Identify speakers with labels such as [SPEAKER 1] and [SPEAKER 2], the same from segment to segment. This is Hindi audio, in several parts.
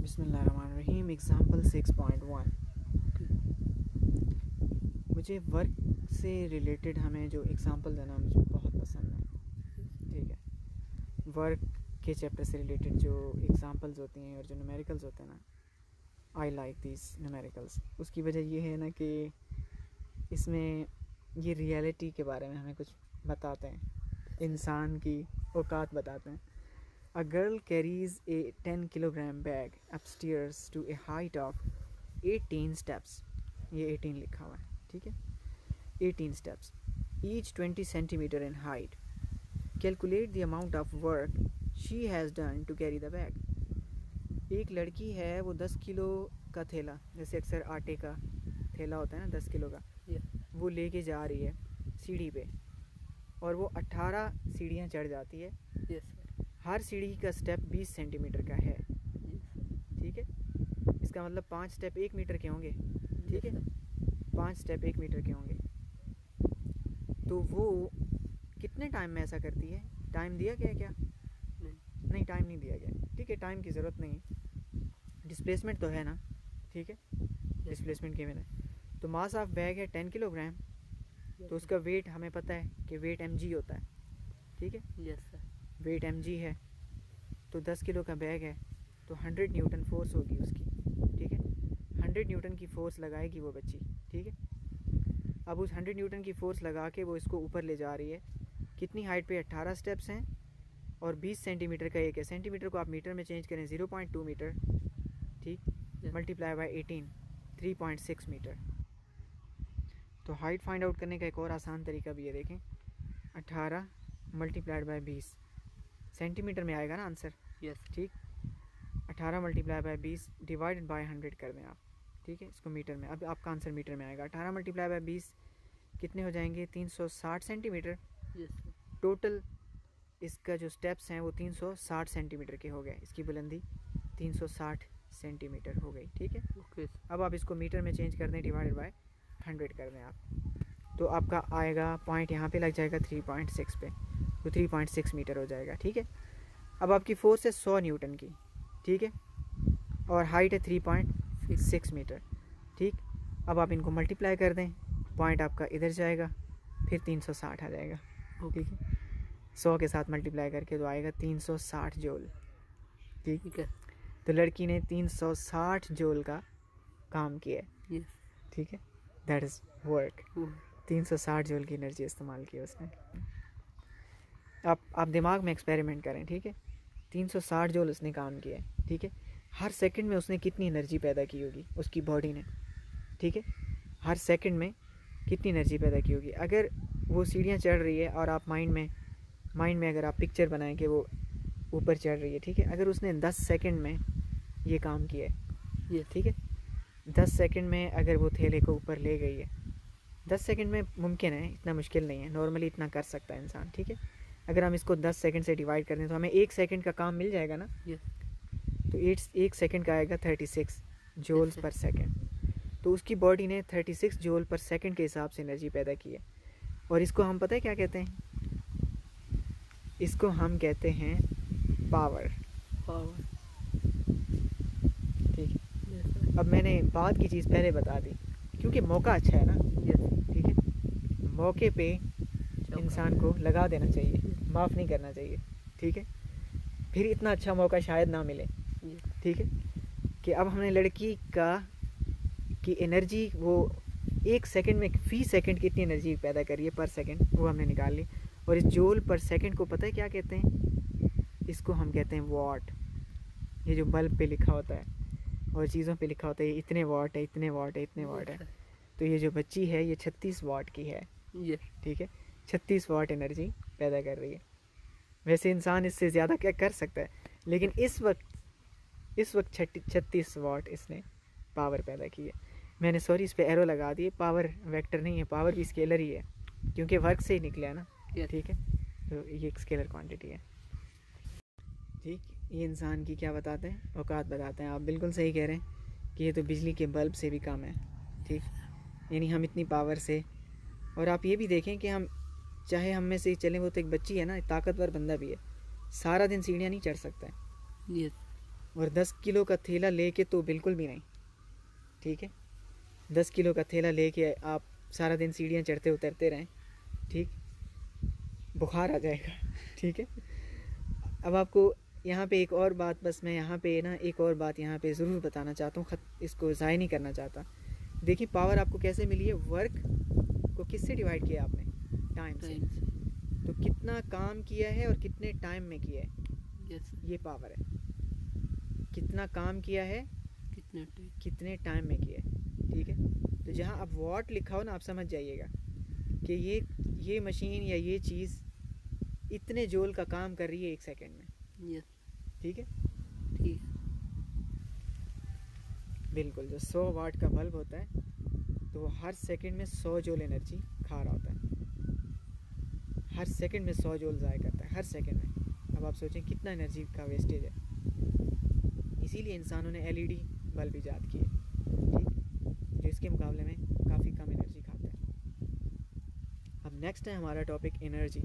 [SPEAKER 1] बिस्मिल्लाहिर्रहमानिर्रहीम। एग्जाम्पल 6.1। मुझे वर्क से रिलेटेड हमें जो एग्ज़ाम्पल देना मुझे बहुत पसंद है। ठीक है, वर्क के चैप्टर से रिलेटेड जो एग्ज़ाम्पल्स होती हैं और जो न्यूमेरिकल्स होते हैं ना, आई लाइक दिस न्यूमेरिकल्स। उसकी वजह ये है ना कि इसमें ये रियलिटी के बारे में हमें कुछ बताते हैं, इंसान की औकात बताते हैं। A girl carries a 10 kilogram bag upstairs to a height of 18 steps. ये 18 लिखा हुआ है, ठीक है। 18 steps, each 20 centimeter in height. Calculate the amount of work she has done to carry the bag. एक लड़की है, वो 10 किलो का थैला, जैसे अक्सर आटे का थैला होता है ना 10 किलो का, वो लेके जा रही है सीढ़ी पे, और वो 18 सीढ़ियाँ चढ़ जाती है। हर सीढ़ी का स्टेप 20 सेंटीमीटर का है। ठीक है, इसका मतलब 5 स्टेप 1 मीटर के होंगे। ठीक है, 5 स्टेप 1 मीटर के होंगे। तो वो कितने टाइम में ऐसा करती है? टाइम दिया गया क्या? नहीं, टाइम नहीं दिया गया। ठीक है, टाइम की ज़रूरत नहीं है। डिस्प्लेसमेंट तो है ना, ठीक है, डिस्प्लेसमेंट के मैंने तो मास ऑफ बैग है 10 किलोग्राम, तो उसका वेट हमें पता है कि वेट mg होता है। ठीक है,
[SPEAKER 2] यस सर,
[SPEAKER 1] वेट mg है, तो 10 किलो का बैग है, तो 100 न्यूटन फोर्स होगी उसकी। ठीक है, 100 न्यूटन की फ़ोर्स लगाएगी वो बच्ची। ठीक है, अब उस 100 न्यूटन की फ़ोर्स लगा के वो इसको ऊपर ले जा रही है। कितनी हाइट पे? 18 स्टेप्स हैं और 20 सेंटीमीटर का एक है। सेंटीमीटर को आप मीटर में चेंज करें, 0.2 मीटर। ठीक, मल्टीप्लाई बाय 18, 3.6 मीटर। तो हाइट फाइंड आउट करने का एक और आसान तरीका भी है, देखें, 18 मल्टीप्लाइड बाय 20 सेंटीमीटर में आएगा ना आंसर।
[SPEAKER 2] यस
[SPEAKER 1] ठीक, 18 मल्टीप्लाई बाय 20 डिवाइडेड बाय 100 कर दें आप। ठीक है, इसको मीटर में, अब आपका आंसर मीटर में आएगा। 18 मल्टीप्लाई बाय 20 कितने हो जाएंगे? 360 सेंटीमीटर।
[SPEAKER 2] यस
[SPEAKER 1] टोटल इसका जो स्टेप्स हैं वो 360 सेंटीमीटर के हो गए। इसकी बुलंदी 360 सेंटीमीटर हो गई। ठीक है,
[SPEAKER 2] ओके।
[SPEAKER 1] अब आप इसको मीटर में चेंज कर दें, डिवाइडेड बाय 100 कर दें आप, तो आपका आएगा पॉइंट यहाँ पे लग जाएगा 3.6 पे, तो 3.6 मीटर हो जाएगा। ठीक है, अब आपकी फोर्स है 100 न्यूटन की। ठीक है, और हाइट है 3.6 मीटर। ठीक, अब आप इनको मल्टीप्लाई कर दें, पॉइंट आपका इधर जाएगा, फिर 360 आ जाएगा। ठीक है, 100 के साथ मल्टीप्लाई करके तो आएगा 360 जूल। ठीक
[SPEAKER 2] है,
[SPEAKER 1] तो लड़की ने 360 जूल का काम किया है।
[SPEAKER 2] यस
[SPEAKER 1] ठीक है, दैट इज़ वर्क। 360 जूल की एनर्जी इस्तेमाल की उसने। आप दिमाग में एक्सपेरिमेंट करें। ठीक है, 360 जूल उसने काम किया है। ठीक है, हर सेकंड में उसने कितनी एनर्जी पैदा की होगी उसकी बॉडी ने। ठीक है, हर सेकंड में कितनी एनर्जी पैदा की होगी। अगर वो सीढ़ियाँ चढ़ रही है और आप माइंड में अगर आप पिक्चर बनाएं कि वो ऊपर चढ़ रही है, ठीक है, अगर उसने 10 सेकंड में ये काम किया है,
[SPEAKER 2] यस
[SPEAKER 1] ठीक है, 10 सेकंड में अगर वो थैले को ऊपर ले गई है, 10 सेकंड में मुमकिन है, इतना मुश्किल नहीं है, नॉर्मली इतना कर सकता है इंसान। ठीक है, अगर हम इसको 10 सेकंड से डिवाइड कर दें तो हमें 1 सेकंड का काम मिल जाएगा ना।
[SPEAKER 2] यस
[SPEAKER 1] तो 1 सेकंड का आएगा 36 जूल्स पर सेकंड। तो उसकी बॉडी ने 36 जूल पर सेकंड के हिसाब से एनर्जी पैदा की है। और इसको हम पता है क्या कहते हैं? इसको हम कहते हैं पावर। ठीक है, अब मैंने बाद की चीज़ पहले बता दी क्योंकि मौका अच्छा है ना। ठीक है, मौके पे इंसान को लगा देना चाहिए, माफ़ नहीं करना चाहिए। ठीक है, फिर इतना अच्छा मौका शायद ना मिले। ठीक है, कि अब हमने लड़की की एनर्जी, वो 1 सेकंड में फी सेकंड कितनी एनर्जी पैदा करी है पर सेकंड, वो हमने निकाल ली। और इस जूल पर सेकंड को पता है क्या कहते हैं? इसको हम कहते हैं वॉट। ये जो बल्ब पे लिखा होता है और चीज़ों पे लिखा होता है इतने वॉट है, इतने वॉट है, इतने वॉट है। तो ये जो बच्ची है ये 36 वॉट की है। ठीक है, 36 वॉट एनर्जी पैदा कर रही है। वैसे इंसान इससे ज़्यादा क्या कर सकता है, लेकिन इस वक्त 36 वॉट इसने पावर पैदा की है। मैंने सॉरी इस पे एरो लगा दिए, पावर वेक्टर नहीं है, पावर भी स्केलर ही है क्योंकि वर्क से ही निकला है ना। ठीक है, तो ये एक स्केलर क्वांटिटी है। ठीक, ये इंसान की क्या बताते हैं? औकात बताते हैं। आप बिल्कुल सही कह रहे हैं कि ये तो बिजली के बल्ब से भी कम है। ठीक, यानी हम इतनी पावर से, और आप ये भी देखें कि हम चाहे हम में से चलें, वो तो एक बच्ची है ना, ताकतवर बंदा भी है, सारा दिन सीढ़ियाँ नहीं चढ़ सकता है।
[SPEAKER 2] यस
[SPEAKER 1] और 10 किलो का थैला लेके तो बिल्कुल भी नहीं, ठीक है। 10 किलो का थैला लेके आप सारा दिन सीढ़ियाँ चढ़ते उतरते रहें, ठीक, बुखार आ जाएगा, ठीक है। अब आपको यहाँ पे एक और बात, बस मैं यहाँ पे ना एक और बात यहाँ पे ज़रूर बताना चाहता हूँ, इसको ज़ाय नहीं करना चाहता। देखिए पावर आपको कैसे मिली है, वर्क को किससे डिवाइड किया आपने, टाइम से। तो कितना काम किया है और कितने टाइम में किया है, ये पावर है। कितना काम किया है, कितने टाइम में किया है, ठीक है। तो जहाँ अब वॉट लिखा हो ना, आप समझ जाइएगा कि ये मशीन या ये चीज़ इतने जूल का काम कर रही है 1 सेकंड में, ठीक है।
[SPEAKER 2] ठीक,
[SPEAKER 1] बिल्कुल, जो 100 वाट का बल्ब होता है तो वो हर सेकंड में 100 जूल एनर्जी खा रहा होता है, हर सेकंड में 100 जूल ज़ाया करता है, हर सेकंड में। अब आप सोचें कितना एनर्जी का वेस्टेज है। इसीलिए इंसानों ने एलईडी बल्ब ईजाद किए, ठीक, जो इसके मुकाबले में काफ़ी कम एनर्जी खाते हैं। अब नेक्स्ट है हमारा टॉपिक एनर्जी,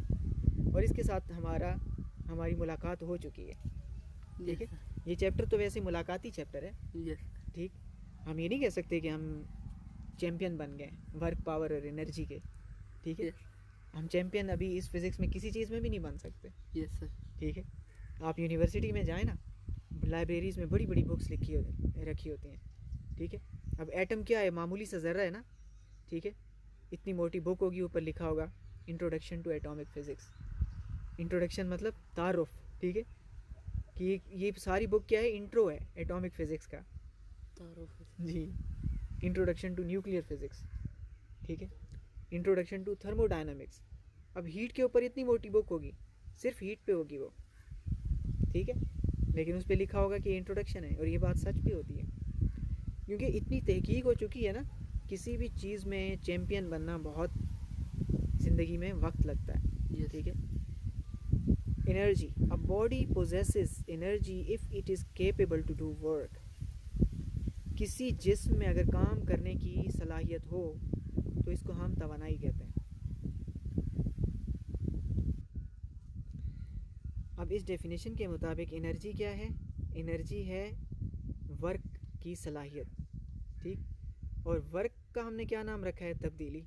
[SPEAKER 1] और इसके साथ हमारी मुलाकात हो चुकी है, ठीक है। ये चैप्टर तो वैसे मुलाकाती चैप्टर है, ठीक। हम ये नहीं कह सकते कि हम चैम्पियन बन गए वर्क, पावर और एनर्जी के, ठीक है। हम चैम्पियन अभी इस फिज़िक्स में किसी चीज़ में भी नहीं बन सकते, ठीक है। आप यूनिवर्सिटी में जाएँ ना, लाइब्रेरीज़ में बड़ी बड़ी बुक्स रखी होती हैं, ठीक है। अब एटम क्या है, मामूली सा ज़र्रा है ना, ठीक है। इतनी मोटी बुक होगी, ऊपर लिखा होगा introduction to atomic physics. Introduction मतलब तारुफ, ठीक है, कि ये सारी बुक क्या है, इंट्रो है एटॉमिक फ़िज़िक्स का, जी। इंट्रोडक्शन टू न्यूक्लियर फ़िज़िक्स, ठीक है। Introduction to thermodynamics. अब हीट के ऊपर इतनी मोटी बुक होगी, सिर्फ हीट पे होगी वो, ठीक है, लेकिन उस पर लिखा होगा कि इंट्रोडक्शन है, और ये बात सच भी होती है, क्योंकि इतनी तहकीक हो चुकी है ना, किसी भी चीज़ में चैम्पियन बनना बहुत ज़िंदगी में वक्त लगता है, ठीक है। Energy, a body possesses energy if it is capable to do work. किसी जिस्म में अगर काम करने की सलाहियत हो तो इसको हम तवानाई कहते हैं। अब इस डेफिनेशन के मुताबिक एनर्जी क्या है, एनर्जी है वर्क की सलाहियत, ठीक। और वर्क का हमने क्या नाम रखा है, तब्दीली,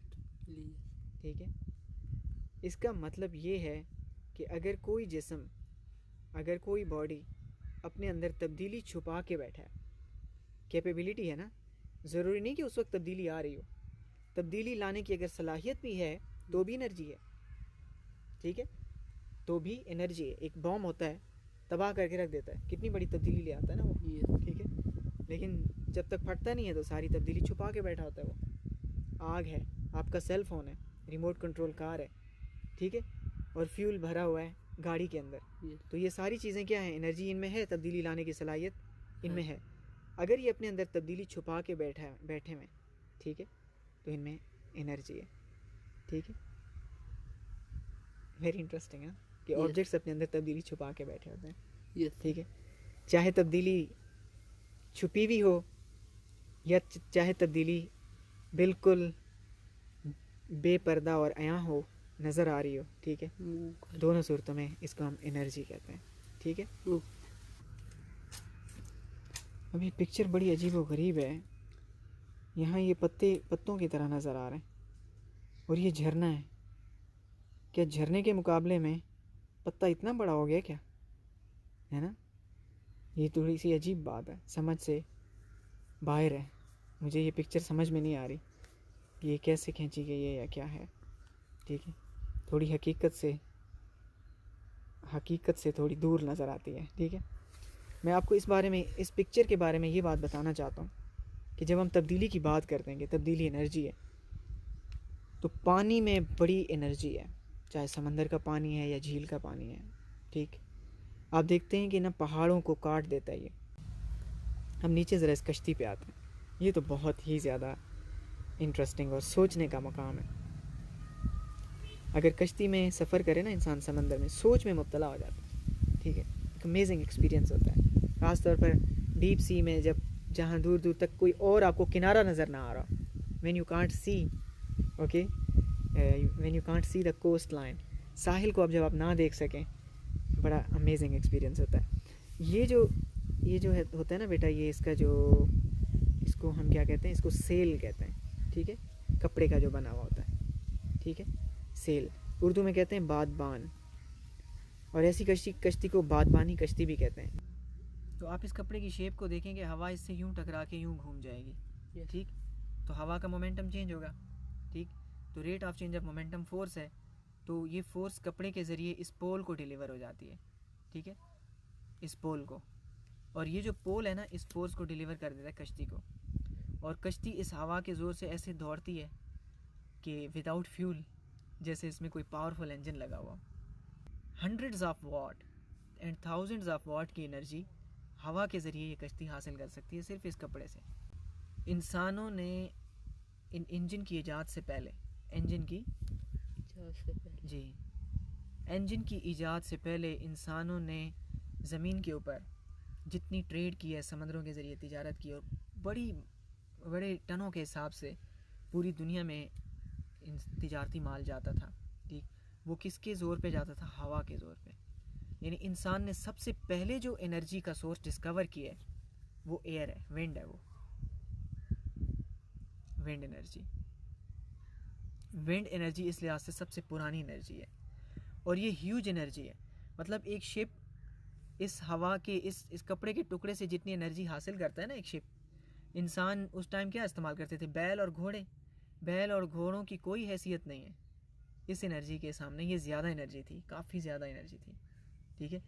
[SPEAKER 1] ठीक है। इसका मतलब ये है कि अगर कोई जिस्म, अगर कोई बॉडी अपने अंदर तब्दीली छुपा के बैठा है, कैपेबिलिटी है ना, ज़रूरी नहीं कि उस वक्त तब्दीली आ रही हो, तब्दीली लाने की अगर सलाहियत भी है तो भी एनर्जी है, ठीक है, तो भी एनर्जी है। एक बॉम्ब होता है, तबाह करके रख देता है, कितनी बड़ी तब्दीली ले आता है ना वो, ठीक है, लेकिन जब तक फटता नहीं है तो सारी तब्दीली छुपा के बैठा होता है वो। आग है, आपका सेल फ़ोन है, रिमोट कंट्रोल कार है, ठीक है, और फ्यूल भरा हुआ है गाड़ी के अंदर, तो ये सारी चीज़ें क्या हैं, एनर्जी इनमें है, तब्दीली लाने की सलाहियत इनमें है। अगर ये अपने अंदर तब्दीली छुपा के बैठे हुए, ठीक है, तो इनमें एनर्जी है, ठीक है। वेरी इंटरेस्टिंग है कि ऑब्जेक्ट्स अपने अंदर तब्दीली छुपा के बैठे होते हैं, ठीक है। चाहे तब्दीली छुपी हुई हो या चाहे तब्दीली बिल्कुल बेपर्दा और आया हो, नज़र आ रही हो, ठीक है, दोनों सूरतों में इसको हम एनर्जी कहते हैं, ठीक है। अब ये पिक्चर बड़ी अजीब व गरीब है। यहाँ ये पत्तों की तरह नज़र आ रहे हैं, और ये झरना है। क्या झरने के मुकाबले में पत्ता इतना बड़ा हो गया क्या, है ना। ये थोड़ी सी अजीब बात है, समझ से बाहर है। मुझे ये पिक्चर समझ में नहीं आ रही कि ये कैसे खींची गई है या क्या है, ठीक है। थोड़ी हकीकत से थोड़ी दूर नज़र आती है, ठीक है। मैं आपको इस पिक्चर के बारे में ये बात बताना चाहता हूँ कि जब हम तब्दीली की बात करते हैं कि तब्दीली एनर्जी है, तो पानी में बड़ी एनर्जी है, चाहे समंदर का पानी है या झील का पानी है, ठीक। आप देखते हैं कि ना पहाड़ों को काट देता है ये। हम नीचे ज़रा इस कश्ती पे आते हैं। ये तो बहुत ही ज़्यादा इंटरेस्टिंग और सोचने का मकाम है। अगर कश्ती में सफ़र करे ना इंसान, समंदर में सोच में मुब्तला हो जाता है, ठीक है। एक अमेजिंग एक्सपीरियंस होता है, ख़ास तौर पर डीप सी में, जहाँ दूर दूर तक कोई और आपको किनारा नज़र ना आ रहा, when you can't see, okay, when you can't see the coast line, साहिल को अब जब आप ना देख सकें, बड़ा अमेजिंग एक्सपीरियंस होता है। ये जो ये जो है होता है ना बेटा, ये इसका जो, इसको हम क्या कहते हैं, इसको सेल कहते हैं, ठीक है, कपड़े का जो बना हुआ होता है, ठीक है, सेल। उर्दू में कहते हैं बादबान, और ऐसी कश्ती को बादबानी कश्ती भी कहते हैं। तो आप इस कपड़े की शेप को देखेंगे, हवा इससे यूं टकरा के यूं घूम जाएगी, ठीक, तो हवा का मोमेंटम चेंज होगा, ठीक, तो rate of change of momentum force है, तो ये फोर्स कपड़े के ज़रिए इस पोल को डिलीवर हो जाती है, ठीक है, इस पोल को, और ये जो पोल है ना, इस फोर्स को डिलीवर कर देता है कश्ती को, और कश्ती इस हवा के ज़ोर से ऐसे दौड़ती है कि विदाउट फ्यूल, जैसे इसमें कोई पावरफुल इंजन लगा हुआ। Hundreds of what and thousands of what की एनर्जी हवा के ज़रिए ये कश्ती हासिल कर सकती है सिर्फ इस कपड़े से। इंसानों ने इन इंजन की इजाद से पहले, इंजन की जी, इंजन की इजाद से पहले इंसानों ने ज़मीन के ऊपर जितनी ट्रेड की है, समंदरों के ज़रिए तिजारत की, और बड़े टनों के हिसाब से पूरी दुनिया में तिजारती माल जाता था, ठीक, वो किसके ज़ोर पे जाता था? हवा के ज़ोर पे। यानी इंसान ने सबसे पहले जो एनर्जी का सोर्स डिस्कवर किया है वो एयर है, विंड है, वो विंड एनर्जी। विंड एनर्जी इस लिहाज से सबसे पुरानी एनर्जी है, और ये ह्यूज एनर्जी है। मतलब एक शिप इस हवा के इस कपड़े के टुकड़े से जितनी एनर्जी हासिल करता है ना एक शिप, इंसान उस टाइम क्या इस्तेमाल करते थे? बैल और घोड़े। बैल और घोड़ों की कोई हैसियत नहीं है इस एनर्जी के सामने। ये ज़्यादा एनर्जी थी, काफ़ी ज़्यादा एनर्जी थी, ठीक है।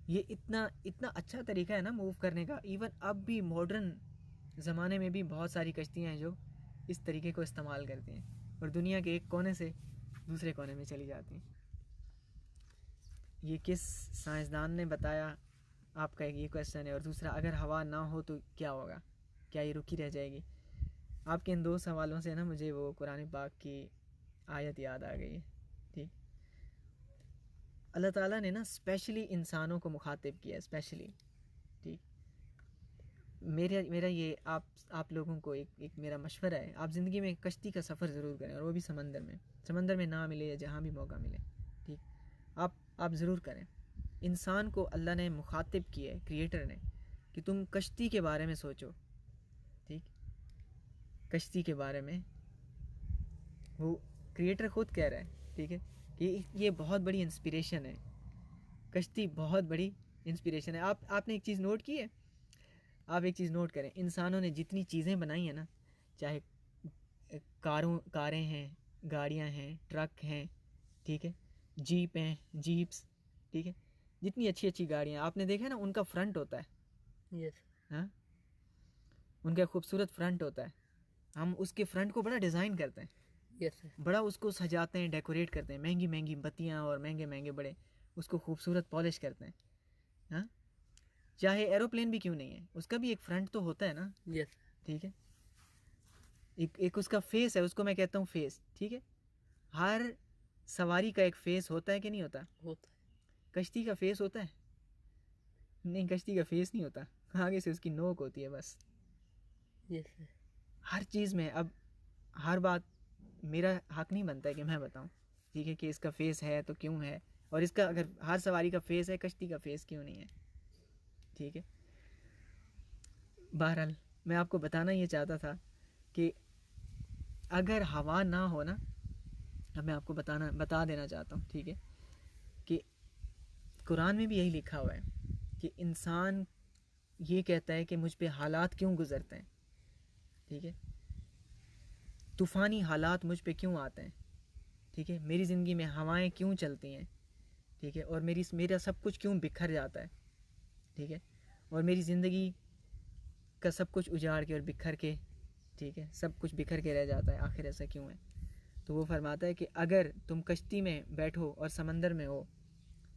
[SPEAKER 1] ये इतना अच्छा तरीका है ना मूव करने का। इवन अब भी मॉडर्न ज़माने में भी बहुत सारी कश्तियाँ हैं जो इस तरीके को इस्तेमाल करती हैं और दुनिया के एक कोने से दूसरे कोने में चली जाती हैं। ये किस साइंसदान ने बताया? आपका एक ये क्वेश्चन है। और दूसरा, अगर हवा ना हो तो क्या होगा? क्या ये रुकी रह जाएगी? आपके इन दो सवालों से ना मुझे वो कुरान पाक की आयत याद आ गई है, ठीक। अल्लाह ताला ने ना स्पेशली इंसानों को मुखातिब किया, स्पेशली, ठीक। मेरा ये आप लोगों को एक मेरा मशवरा है, आप ज़िंदगी में कश्ती का सफ़र ज़रूर करें, और वो भी समंदर में ना मिले या जहाँ भी मौका मिले, ठीक, आप ज़रूर करें। इंसान को अल्लाह ने मुखातिब किया है, क्रिएटर ने, कि तुम कश्ती के बारे में सोचो, ठीक। कश्ती के बारे में वो क्रिएटर ख़ुद कह रहा है, ठीक है, कि ये बहुत बड़ी इंस्पिरेशन है, कश्ती बहुत बड़ी इंस्पिरेशन है। आपने एक चीज़ नोट की है? आप एक चीज़ नोट करें, इंसानों ने जितनी चीज़ें बनाई हैं ना, चाहे कारें हैं, गाड़ियाँ हैं, ट्रक हैं, ठीक है, जीप्स, ठीक है, जितनी अच्छी अच्छी गाड़ियाँ आपने देखा ना, उनका फ्रंट होता है, यस, हाँ, उनका खूबसूरत फ्रंट होता है। हम उसके फ्रंट को बड़ा डिज़ाइन करते हैं, यस, बड़ा उसको सजाते हैं, डेकोरेट करते हैं, महंगी महंगी बत्तियाँ और महंगे महंगे बड़े उसको खूबसूरत पॉलिश करते हैं, हाँ। चाहे एरोप्लेन भी क्यों नहीं है, उसका भी एक फ्रंट तो होता है ना, यस, ठीक है। एक उसका फेस है, उसको मैं कहता हूँ फेस, ठीक है। हर सवारी का एक फेस होता है कि नहीं होता? होता है। कश्ती का फेस होता है? नहीं, कश्ती का फेस नहीं होता, आगे से उसकी नोक होती है बस, यस। हर चीज़ में अब हर बात मेरा हक नहीं बनता है कि मैं बताऊँ, ठीक है, कि इसका फेस है तो क्यों है, और इसका अगर हर सवारी का फेस है, कश्ती का फेस क्यों नहीं है, ठीक है। बहरहाल मैं आपको बताना ये चाहता था कि अगर हवा ना हो ना, अब मैं आपको बता देना चाहता हूँ, ठीक है, कि कुरान में भी यही लिखा हुआ है कि इंसान ये कहता है कि मुझ पे हालात क्यों गुजरते हैं, ठीक है, तूफ़ानी हालात मुझ पे क्यों आते हैं, ठीक है, मेरी ज़िंदगी में हवाएं क्यों चलती हैं, ठीक है, और मेरा सब कुछ क्यों बिखर जाता है, ठीक है, और मेरी ज़िंदगी का सब कुछ उजाड़ के और बिखर के, ठीक है, सब कुछ बिखर के रह जाता है, आखिर ऐसा क्यों है? तो वो फरमाता है कि अगर तुम कश्ती में बैठो और समंदर में हो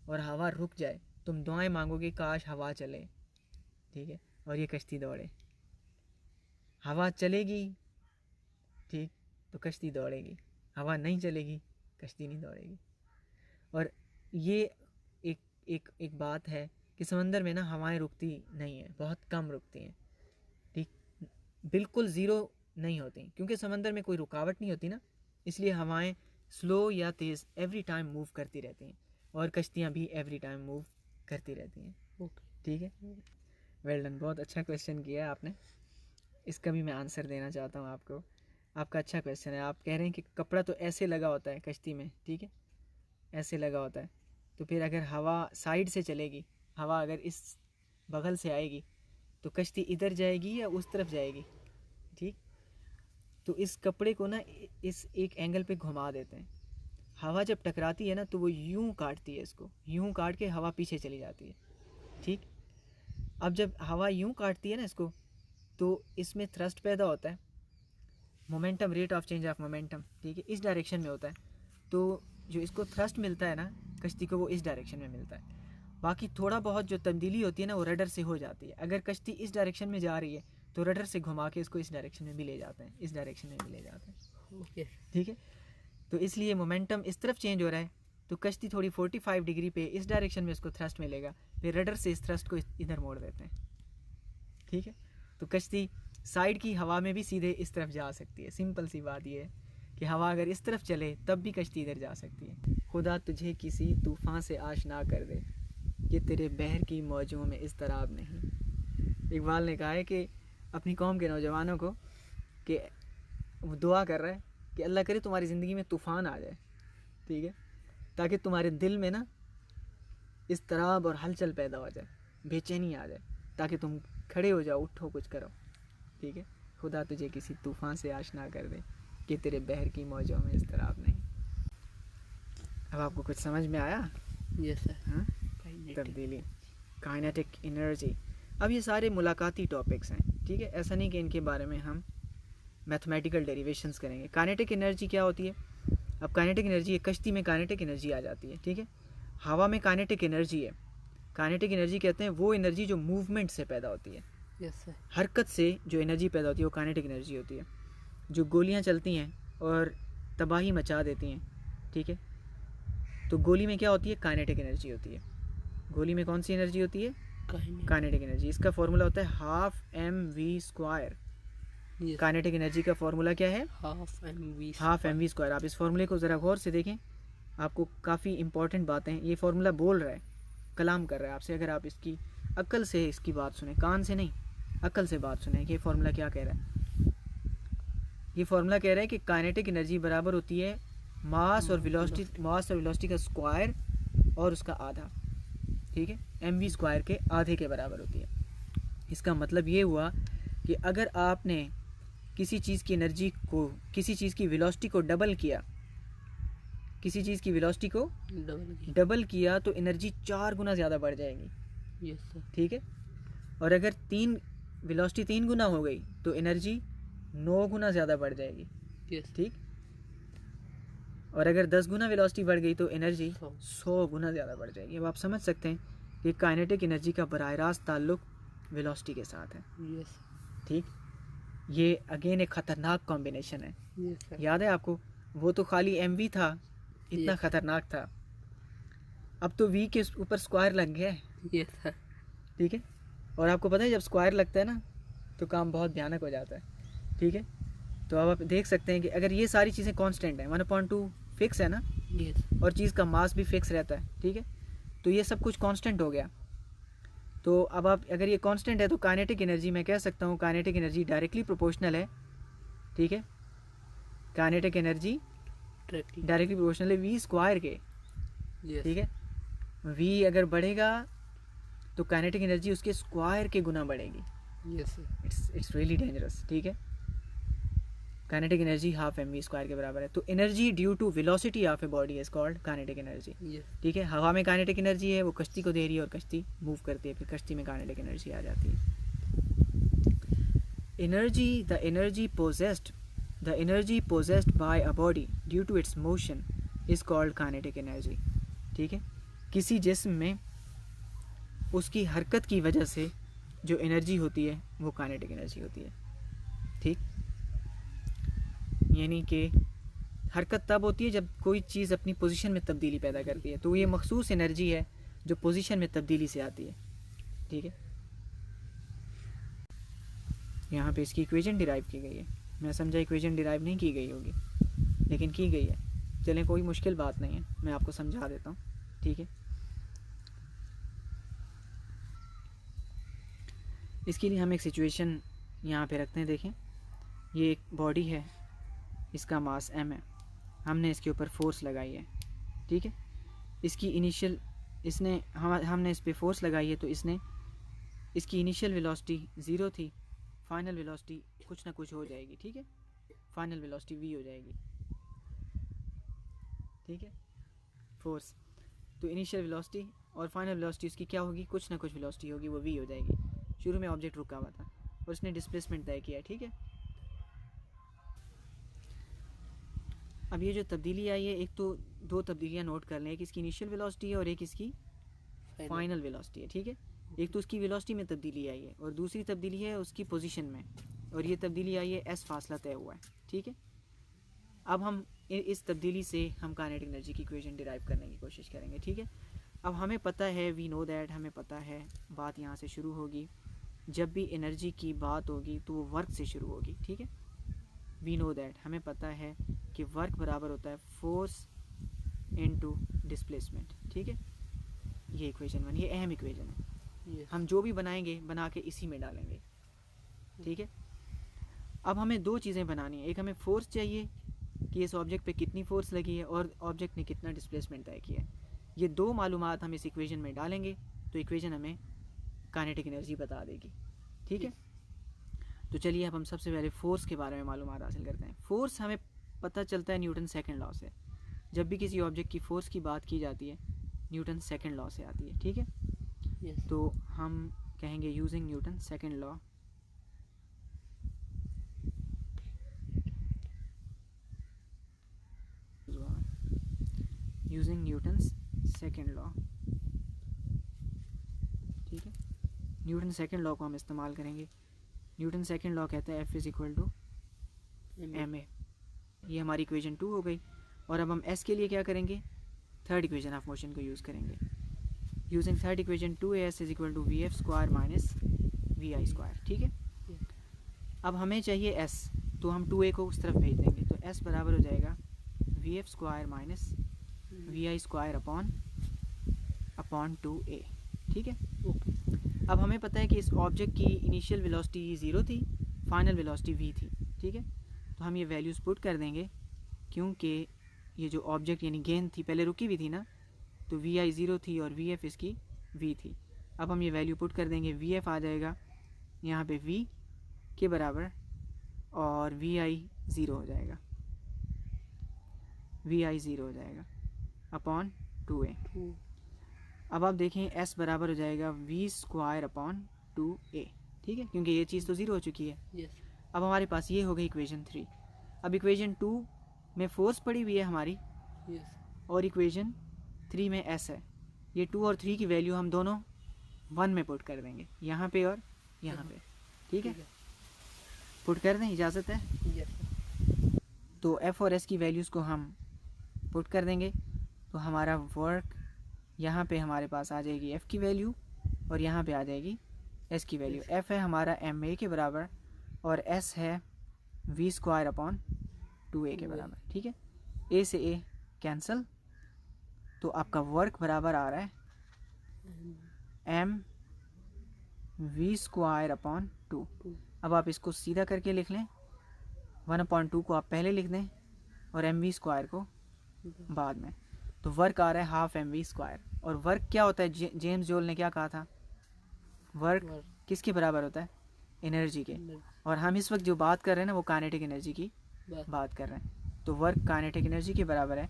[SPEAKER 1] और हवा रुक जाए, तुम दुआएं मांगोगे काश हवा चले, ठीक है, और ये कश्ती दौड़े। हवा चलेगी, ठीक, तो कश्ती दौड़ेगी, हवा नहीं चलेगी, कश्ती नहीं दौड़ेगी। और ये एक बात है कि समंदर में ना हवाएं रुकती नहीं है, बहुत कम रुकती हैं, ठीक, बिल्कुल ज़ीरो नहीं होती, क्योंकि समंदर में कोई रुकावट नहीं होती ना, इसलिए हवाएं स्लो या तेज़ एवरी टाइम मूव करती रहती हैं, और कश्तियाँ भी एवरी टाइम मूव करती रहती हैं, ठीक है। वेल डन, बहुत अच्छा क्वेश्चन किया है आपने। इसका भी मैं आंसर देना चाहता हूँ आपको। आपका अच्छा क्वेश्चन है। आप कह रहे हैं कि कपड़ा तो ऐसे लगा होता है कश्ती में, ठीक है, ऐसे लगा होता है, तो फिर अगर हवा साइड से चलेगी, हवा अगर इस बगल से आएगी तो कश्ती इधर जाएगी या उस तरफ जाएगी, ठीक। तो इस कपड़े को ना इस एक एंगल पे घुमा देते हैं। हवा जब टकराती है ना तो वो यूं काटती है, इसको यूं काट के हवा पीछे चली जाती है, ठीक। अब जब हवा यूं काटती है ना इसको, तो इसमें थ्रस्ट पैदा होता है, momentum, rate of change of momentum, ठीक है, इस डायरेक्शन में होता है। तो जो इसको थ्रस्ट मिलता है ना कश्ती को, वो इस डायरेक्शन में मिलता है। बाकी थोड़ा बहुत जो तब्दीली होती है ना वो रडर से हो जाती है। अगर कश्ती इस डायरेक्शन में जा रही है तो रडर से घुमा के इसको इस डायरेक्शन में भी ले जाते हैं, इस डायरेक्शन में भी ले जाते हैं,
[SPEAKER 2] ओके,
[SPEAKER 1] ठीक है। तो इसलिए मोमेंटम इस तरफ चेंज हो रहा है, तो कश्ती थोड़ी 45 डिग्री पे इस डायरेक्शन में इसको थ्रस्ट मिलेगा, फिर रडर से इस थ्रस्ट को इधर मोड़ देते हैं, ठीक है। तो कश्ती साइड की हवा में भी सीधे इस तरफ जा सकती है। सिंपल सी बात ये है कि हवा अगर इस तरफ चले तब भी कश्ती इधर जा सकती है। खुदा तुझे किसी तूफ़ान से आशना कर दे कि तेरे बहर की मौजों में इज़्तिराब नहीं। इकबाल ने कहा है कि अपनी कौम के नौजवानों को, कि वो दुआ कर रहा है कि अल्लाह करे तुम्हारी ज़िंदगी में तूफ़ान आ जाए, ठीक है, ताकि तुम्हारे दिल में ना इज़्तिराब और हलचल पैदा हो जाए, बेचैनी आ जाए, ताकि तुम खड़े हो जाओ, उठो, कुछ करो, ठीक है। खुदा तुझे किसी तूफ़ान से आशना कर दे कि तेरे बहर की मौजों में इज़्तिराब नहीं। अब आपको कुछ समझ में आया?
[SPEAKER 2] Yes sir.
[SPEAKER 1] हाँ, तब्दीली, काइनेटिक एनर्जी। अब ये सारे मुलाकाती टॉपिक्स हैं, ठीक है, ऐसा नहीं कि इनके बारे में हम मैथमेटिकल डेरिवेशंस करेंगे। काइनेटिक एनर्जी क्या होती है? अब काइनेटिक एनर्जी, कश्ती में काइनेटिक एनर्जी आ जाती है, ठीक है। हवा में काइनेटिक एनर्जी है। काइनेटिक एनर्जी कहते हैं वो एनर्जी जो मूवमेंट से पैदा होती है,
[SPEAKER 2] यस सर।
[SPEAKER 1] हरकत से जो एनर्जी पैदा होती है वो काइनेटिक एनर्जी होती है। जो गोलियां चलती हैं और तबाही मचा देती हैं, ठीक है, तो गोली में क्या होती है? काइनेटिक एनर्जी होती है। गोली में कौन सी एनर्जी होती है? Kinetic energy. इसका फॉर्मूला होता है half M V square. Kinetic energy का फॉर्मूला क्या है? Half M V square. आप इस फॉर्मूले को ज़रा गौर से देखें, आपको काफ़ी इंपॉर्टेंट बातें, ये फॉर्मूला बोल रहा है, कलाम कर रहा है आपसे। अगर आप इसकी अक्ल से इसकी बात सुने, कान से नहीं, अक्ल से बात सुने कि ये फॉर्मूला क्या कह रहा है। ये फॉर्मूला कह रहा है कि काइनेटिक एनर्जी बराबर होती है मास और वेलोसिटी का स्क्वायर और उसका आधा, ठीक है, एम वी स्क्वायर के आधे के बराबर होती है। इसका मतलब ये हुआ कि अगर आपने किसी चीज़ की एनर्जी को, किसी चीज़ की वेलोसिटी को डबल किया, किसी चीज़ की वेलोसिटी को डबल किया तो एनर्जी 4 गुना ज़्यादा बढ़ जाएगी,
[SPEAKER 2] यस सर।
[SPEAKER 1] ठीक है। और अगर वेलोसिटी 3 गुना हो गई तो एनर्जी 9 गुना ज़्यादा बढ़ जाएगी,
[SPEAKER 2] यस,
[SPEAKER 1] ठीक। और अगर 10 गुना वेलोसिटी बढ़ गई तो एनर्जी 100 गुना ज़्यादा बढ़ जाएगी। अब आप समझ सकते हैं कि काइनेटिक एनर्जी का बराह रास्त ताल्लुक वेलोसिटी के साथ है,
[SPEAKER 2] यस,
[SPEAKER 1] ठीक। ये अगेन एक ख़तरनाक कॉम्बिनेशन है।
[SPEAKER 2] Yes sir.
[SPEAKER 1] याद है आपको? वो तो खाली एम वी था, इतना
[SPEAKER 2] Yes.
[SPEAKER 1] ख़तरनाक था। अब तो वी के ऊपर स्क्वायर लग गया है,
[SPEAKER 2] यस सर।
[SPEAKER 1] ठीक है। और आपको पता है जब स्क्वायर लगता है ना तो काम बहुत भयानक हो जाता है, ठीक है। तो अब आप देख सकते हैं कि अगर ये सारी चीज़ें कांस्टेंट हैं, 1/2 फिक्स है ना,
[SPEAKER 2] यस,
[SPEAKER 1] और चीज़ का मास भी फिक्स रहता है, ठीक है, तो ये सब कुछ कांस्टेंट हो गया। तो अब आप अगर ये कांस्टेंट है तो काइनेटिक एनर्जी, मैं कह सकता हूँ काइनेटिक एनर्जी डायरेक्टली प्रोपोर्शनल है, ठीक है। काइनेटिक एनर्जी डायरेक्टली प्रोपोर्शनल है वी स्क्वायर के,
[SPEAKER 2] यस,
[SPEAKER 1] ठीक है। वी अगर बढ़ेगा तो काइनेटिक एनर्जी उसके स्क्वायर के गुना बढ़ेगी।
[SPEAKER 2] Yes sir.
[SPEAKER 1] It's really dangerous, ठीक है। Kinetic energy half M V square के बराबर है। तो energy due to velocity of a body is called kinetic energy,
[SPEAKER 2] yes,
[SPEAKER 1] ठीक है। हवा में काइनेटिक एनर्जी है, वो कश्ती को दे रही है और कश्ती मूव करती है, फिर कश्ती में काइनेटिक एनर्जी आ जाती है। Energy, the energy possessed by a body due to its motion is called kinetic energy, ठीक है। किसी जिस्म में उसकी हरकत की वजह से जो एनर्जी होती है वो काइनेटिक एनर्जी होती है, ठीक। यानी कि हरकत तब होती है जब कोई चीज़ अपनी पोजीशन में तब्दीली पैदा करती है, तो ये मखसूस एनर्जी है जो पोजीशन में तब्दीली से आती है, ठीक है। यहाँ पे इसकी इक्वेशन डिराइव की गई है। मैं समझा इक्वेशन डिराइव नहीं की गई होगी, लेकिन की गई है। चलें, कोई मुश्किल बात नहीं है, मैं आपको समझा देता हूँ, ठीक है। इसके लिए हम एक सिचुएशन यहाँ पे रखते हैं। देखें, ये एक बॉडी है, इसका मास m है, हमने इसके ऊपर फोर्स लगाई है, ठीक है। इसकी इनिशियल हमने इस पे फोर्स लगाई है, तो इसकी इनिशियल वेलोसिटी 0 थी, फाइनल वेलोसिटी कुछ ना कुछ हो जाएगी, ठीक है। फाइनल वेलोसिटी v हो जाएगी, ठीक है। फोर्स तो इनिशियल वेलोसिटी और फाइनल वेलोसिटी उसकी क्या होगी, कुछ ना कुछ वेलोसिटी होगी, वो v हो जाएगी। शुरू में ऑब्जेक्ट रुका हुआ था और उसने डिस्प्लेसमेंट तय किया, ठीक है। अब ये जो तब्दीली आई है, एक तो दो तब्दीलियाँ नोट कर लें, एक इसकी इनिशियल वेलोसिटी है और एक इसकी फाइनल वेलोसिटी है, ठीक है। एक तो उसकी वेलोसिटी में तब्दीली आई है और दूसरी तब्दीली है उसकी पोजीशन में, और ये तब्दीली आई है s फासला तय हुआ है, ठीक है। अब हम इस तब्दीली से हम काइनेटिक एनर्जी की इक्वेशन डिराइव करने की कोशिश करेंगे, ठीक है। अब हमें पता है, वी नो दैट, हमें पता है, बात यहाँ से शुरू होगी। जब भी एनर्जी की बात होगी तो वो वर्क से शुरू होगी, ठीक है। वी नो दैट, हमें पता है कि वर्क बराबर होता है फोर्स इनटू डिस्प्लेसमेंट, ठीक है। ये इक्वेशन 1, ये अहम इक्वेशन है। हम जो भी बनाएंगे बना के इसी में डालेंगे, ठीक है। अब हमें दो चीज़ें बनानी है, एक हमें फोर्स चाहिए कि इस ऑब्जेक्ट पे कितनी फोर्स लगी है और ऑब्जेक्ट ने कितना डिस्प्लेसमेंट तय किया है। ये दो मालूमात हम इस इक्वेशन में डालेंगे तो इक्वेशन हमें काइनेटिक एनर्जी बता देगी, ठीक है। तो चलिए अब हम सबसे पहले फोर्स के बारे में मालूमात हासिल करते हैं। फोर्स हमें पता चलता है न्यूटन सेकंड लॉ से। जब भी किसी ऑब्जेक्ट की फोर्स की बात की जाती है न्यूटन सेकंड लॉ से आती है, ठीक है। तो हम कहेंगे using Newton second law, using Newton's second law, ठीक है। न्यूटन सेकंड लॉ को हम इस्तेमाल करेंगे। न्यूटन सेकंड लॉ कहता है F is equal to ma। ये हमारी इक्वेशन 2 हो गई। और अब हम s के लिए क्या करेंगे, थर्ड इक्वेशन ऑफ मोशन को यूज़ करेंगे। Using third equation 2as is equal to vf square minus vi square, ठीक है। अब हमें चाहिए s, तो हम 2a को उस तरफ भेज देंगे, तो s बराबर हो जाएगा vf square minus vi square upon 2a, ठीक है। अब हमें पता है कि इस ऑब्जेक्ट की इनिशियल वेलोसिटी 0 थी, फाइनल वेलोसिटी v थी, ठीक है। तो हम ये वैल्यूज़ पुट कर देंगे, क्योंकि ये जो ऑब्जेक्ट यानी गेंद थी पहले रुकी हुई थी ना, तो vi 0 थी और vf इसकी v थी। अब हम ये वैल्यू पुट कर देंगे, vf आ जाएगा यहाँ पे v के बराबर और vi 0 हो जाएगा, vi 0 हो जाएगा अपॉन 2a। अब आप देखें s बराबर हो जाएगा v स्क्वायर अपॉन 2a, ठीक है, क्योंकि ये चीज़ तो 0 हो चुकी है। अब हमारे पास ये हो गई इक्वेशन 3। अब इक्वेशन 2 में फोर्स पड़ी हुई है हमारी, और इक्वेशन 3 में s है। ये 2 और 3 की वैल्यू हम दोनों 1 में पुट कर देंगे, यहाँ पे और यहाँ पे, ठीक है। पुट कर दें, इजाज़त है। तो f और s की वैल्यूज़ को हम पुट कर देंगे, तो हमारा वर्क यहाँ पे हमारे पास आ जाएगी f की वैल्यू और यहाँ पे आ जाएगी s की वैल्यू। f है हमारा ma के बराबर और s है v स्क्वायर अपॉन 2a के बराबर, ठीक है। a से a कैंसिल, तो आपका वर्क बराबर आ रहा है m v स्क्वायर अपॉन 2। अब आप इसको सीधा करके लिख लें, 1/2 को आप पहले लिख दें और एम वी स्क्वायर को बाद में, तो वर्क आ रहा है हाफ एम वी स्क्वायर। और वर्क क्या होता है, जेम्स जोल ने क्या कहा था, वर्क किसके बराबर होता है, एनर्जी के। और हम इस वक्त जो बात कर रहे हैं ना वो काइनेटिक एनर्जी की बात कर रहे हैं, तो वर्क काइनेटिक एनर्जी के बराबर है,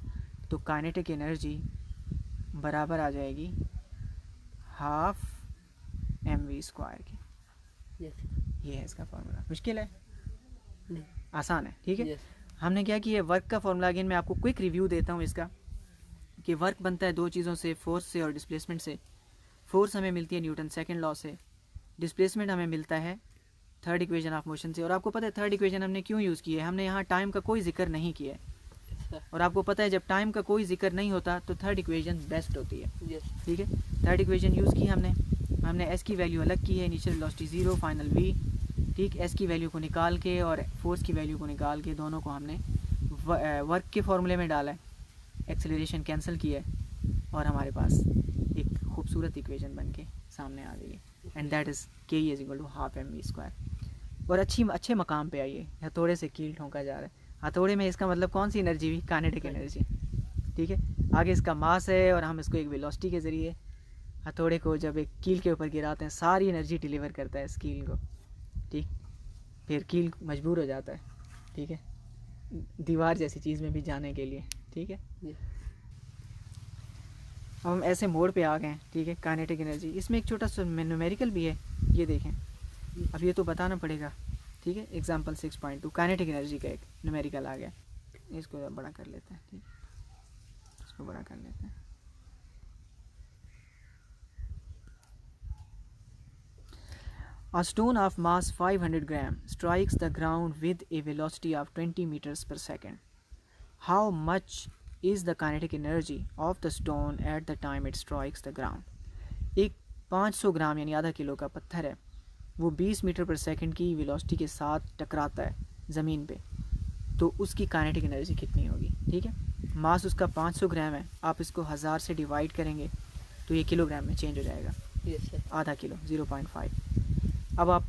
[SPEAKER 1] तो काइनेटिक एनर्जी बराबर आ जाएगी हाफ एम वी स्क्वायर की। ये है इसका फॉर्मूला। मुश्किल है, आसान है, ठीक है। हमने क्या किया, वर्क का फॉर्मूला अगेन मैं आपको क्विक रिव्यू देता हूँ इसका, कि वर्क बनता है दो चीज़ों से, फोर्स से और डिस्प्लेसमेंट से। फोर्स हमें मिलती है न्यूटन सेकंड लॉ से, डिस्प्लेसमेंट हमें मिलता है थर्ड इक्वेशन ऑफ मोशन से। और आपको पता है थर्ड इक्वेशन हमने क्यों यूज़ की है, हमने यहाँ टाइम का कोई जिक्र नहीं किया है। और आपको पता है जब टाइम का कोई जिक्र नहीं होता तो थर्ड इक्वेशन बेस्ट होती है, ठीक है। थर्ड इक्वेशन यूज़ की हमने एस की वैल्यू अलग की है, इनिशियल वेलोसिटी 0, फाइनल v, ठीक। एस की वैल्यू को निकाल के और फोर्स की वैल्यू को निकाल के दोनों को हमने वर्क के फॉर्मूले में डाला है, एक्सेलरेशन कैंसिल किया है और हमारे पास एक खूबसूरत इक्वेशन बन के सामने आ गई है। And that is K E is equal to half M V square. और अच्छे मकाम पे आइए, हथौड़े से कील ठोंका जा रहा है। हथौड़े में इसका मतलब कौन सी एनर्जी हुई? काइनेटिक एनर्जी, ठीक है। आगे इसका मास है और हम इसको एक वेलोसिटी के ज़रिए हथौड़े को जब एक कील के ऊपर गिराते हैं सारी एनर्जी डिलीवर करता है इस कील को, ठीक। फिर कील मजबूर हो जाता है, ठीक है, दीवार जैसी चीज़ में भी जाने के लिए, ठीक है। अब हम ऐसे मोड पे आ गए हैं, ठीक है। काइनेटिक एनर्जी, इसमें एक छोटा सा न्यूमेरिकल भी है, ये देखें। अब ये तो बताना पड़ेगा, ठीक है। एग्जाम्पल 6.2 काइनेटिक एनर्जी का एक न्यूमेरिकल आ गया। इसको बड़ा कर लेते हैं, ठीक, इसको बड़ा कर लेते हैं। A stone of mass 500 gram strikes the ground with a velocity of 20 meters per second. How much is the kinetic energy of the stone at the time it strikes the ground? एक 500 ग्राम यानी आधा किलो का पत्थर है, वो 20 मीटर पर सेकंड की वेलोसिटी के साथ टकराता है ज़मीन पे, तो उसकी काइनेटिक एनर्जी कितनी होगी, ठीक है। मास उसका 500 ग्राम है, आप इसको 1000 से डिवाइड करेंगे तो ये किलोग्राम में चेंज हो जाएगा।
[SPEAKER 2] Yes sir.
[SPEAKER 1] आधा किलो 0.5। अब आप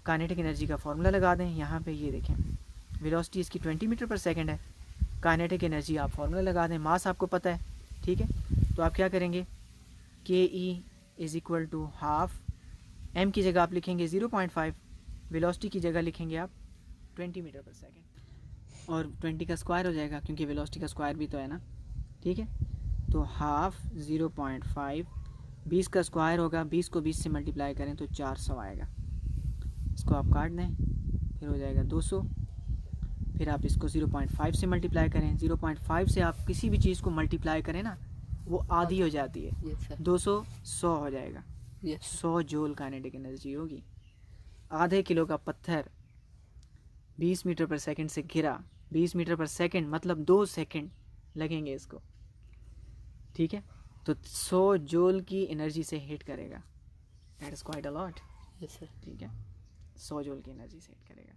[SPEAKER 1] काइनेटिक एनर्जी का फॉर्मूला लगा दें यहाँ पे, ये देखें वेलोसिटी इसकी 20 मीटर पर सेकंड है, काइनेटिक एनर्जी आप फॉर्मूला लगा दें, मास आपको पता है, ठीक है। तो आप क्या करेंगे, K E is equal to half, M की जगह आप लिखेंगे 0.5, वेलोसिटी की जगह लिखेंगे आप 20 मीटर पर सेकंड, और 20 का स्क्वायर हो जाएगा क्योंकि वेलोसिटी का स्क्वायर भी तो है ना, ठीक है। तो हाफ 0.5, 20 का स्क्वायर होगा, 20 को 20 से मल्टीप्लाई करें तो 400 आएगा। इसको आप काट दें, फिर हो जाएगा 200, फिर आप इसको 0.5 से मल्टीप्लाई करें। 0.5 से आप किसी भी चीज़ को मल्टीप्लाई करें ना, वो आधी हो जाती है।
[SPEAKER 2] Yes sir.
[SPEAKER 1] 200 100 हो जाएगा,
[SPEAKER 2] यस
[SPEAKER 1] 100 जूल काइनेटिक एनर्जी होगी। आधे किलो का पत्थर 20 मीटर पर सेकंड से गिरा, 20 मीटर पर सेकंड मतलब 2 सेकंड लगेंगे इसको, ठीक है। तो 100 जूल की एनर्जी से हिट करेगा, that is quite a lot,
[SPEAKER 2] yes sir.
[SPEAKER 1] ठीक है। 100 जूल की एनर्जी से हिट करेगा।